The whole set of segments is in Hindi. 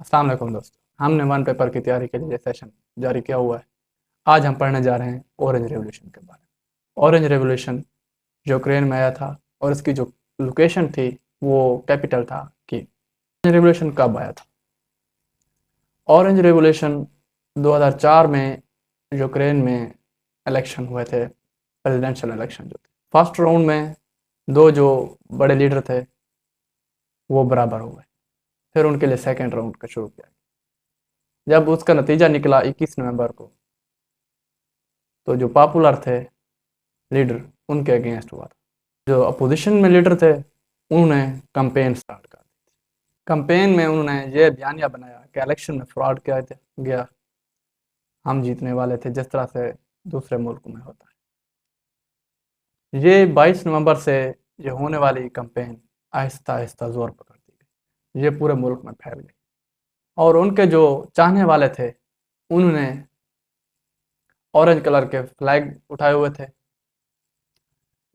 अस्सलाम वालेकुम दोस्तों, हमने वन पेपर की तैयारी के लिए सेशन जारी किया हुआ है। आज हम पढ़ने जा रहे हैं ऑरेंज रेवोल्यूशन के बारे में। ऑरेंज रेवोल्यूशन जो यूक्रेन में आया था और इसकी जो लोकेशन थी वो कैपिटल था की। ऑरेंज रेवोल्यूशन कब आया था? ऑरेंज रेवोल्यूशन 2004 में यूक्रेन में इलेक्शन हुए थे, प्रेसिडेंशियल इलेक्शन जो थे। फर्स्ट राउंड में दो जो बड़े लीडर थे वो बराबर हो गए, फिर उनके लिए सेकेंड राउंड का शुरू किया। जब उसका नतीजा निकला 21 नवंबर को, तो जो पॉपुलर थे लीडर उनके अगेंस्ट हुआ था। जो अपोजिशन में लीडर थे उन्होंने कंपेन स्टार्ट कर दी। कंपेन में उन्होंने ये बयानिया बनाया कि इलेक्शन में फ्रॉड किया गया, हम जीतने वाले थे जिस तरह से दूसरे मुल्क में होता है। ये 22 नवंबर से ये होने वाली कंपेन आहिस्ता आहिस्ता जोर पकड़ती गई, ये पूरे मुल्क में फैल गई और उनके जो चाहने वाले थे उन्होंने ऑरेंज कलर के फ्लैग उठाए हुए थे,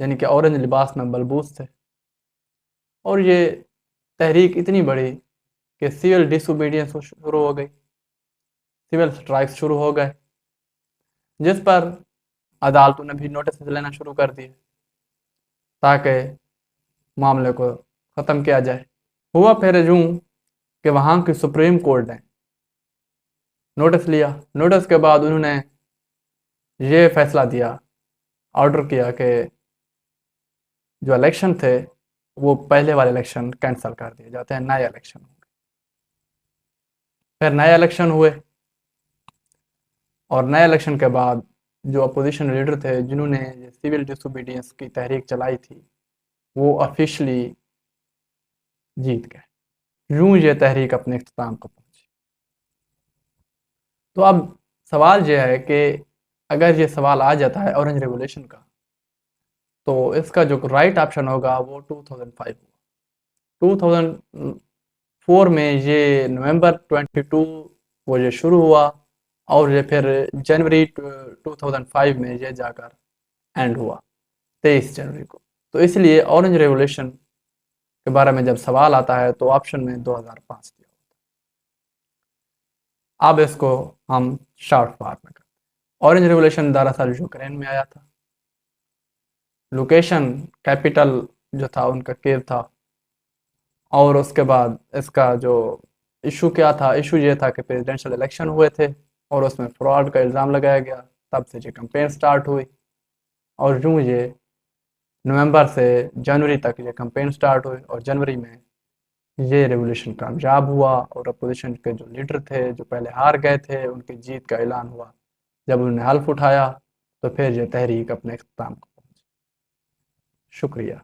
यानी कि ऑरेंज लिबास में बलबूस थे। और ये तहरीक इतनी बड़ी कि सिविल डिसोबीडियंस शुरू हो गई, सिविल स्ट्राइक्स शुरू हो गए, जिस पर अदालतों ने भी नोटिस लेना शुरू कर दिए ताकि मामले को ख़त्म किया जाए। हुआ फिर यूं कि वहाँ की सुप्रीम कोर्ट ने नोटिस लिया। नोटिस के बाद उन्होंने ये फैसला दिया, ऑर्डर किया कि जो इलेक्शन थे वो पहले वाले इलेक्शन कैंसिल कर दिए जाते हैं, नए इलेक्शन होंगे। फिर नए इलेक्शन हुए और नए इलेक्शन के बाद जो अपोजिशन लीडर थे जिन्होंने सिविल डिसोबीडियंस की तहरीक चलाई थी वो ऑफिशियली जीत गए। यूं ये तहरीक अपने इख्तिताम को पहुंची। तो अब सवाल ये है कि अगर ये सवाल आ जाता है ऑरेंज रेवोल्यूशन का, तो इसका जो राइट ऑप्शन होगा वो 2005 हुआ। 2004 में ये नवंबर 22 वो ये शुरू हुआ और ये फिर जनवरी 2005 में ये जाकर एंड हुआ 23 जनवरी को। तो इसलिए ऑरेंज रेवोल्यूशन के बारे में जब सवाल आता है तो ऑप्शन में 2005 दिया होता है। अब इसको हम शॉर्ट फॉर्म में करते हैं। ऑरेंज रेवोल्यूशन दरअसल यूक्रेन में आया था। लोकेशन कैपिटल जो था उनका कीव था। और उसके बाद इसका जो इशू क्या था, इशू ये था कि प्रेसिडेंशियल इलेक्शन हुए थे और उसमें फ्रॉड का इल्ज़ाम लगाया गया। तब से ये कंपेन स्टार्ट हुई और यूं ये नवंबर से जनवरी तक ये कंपेन स्टार्ट हुई और जनवरी में ये रेवोल्यूशन कामयाब हुआ और अपोजिशन के जो लीडर थे जो पहले हार गए थे उनकी जीत का ऐलान हुआ। जब उन्होंने हल्फ उठाया तो फिर ये तहरीक अपने इख्तिताम को पहुंची। शुक्रिया।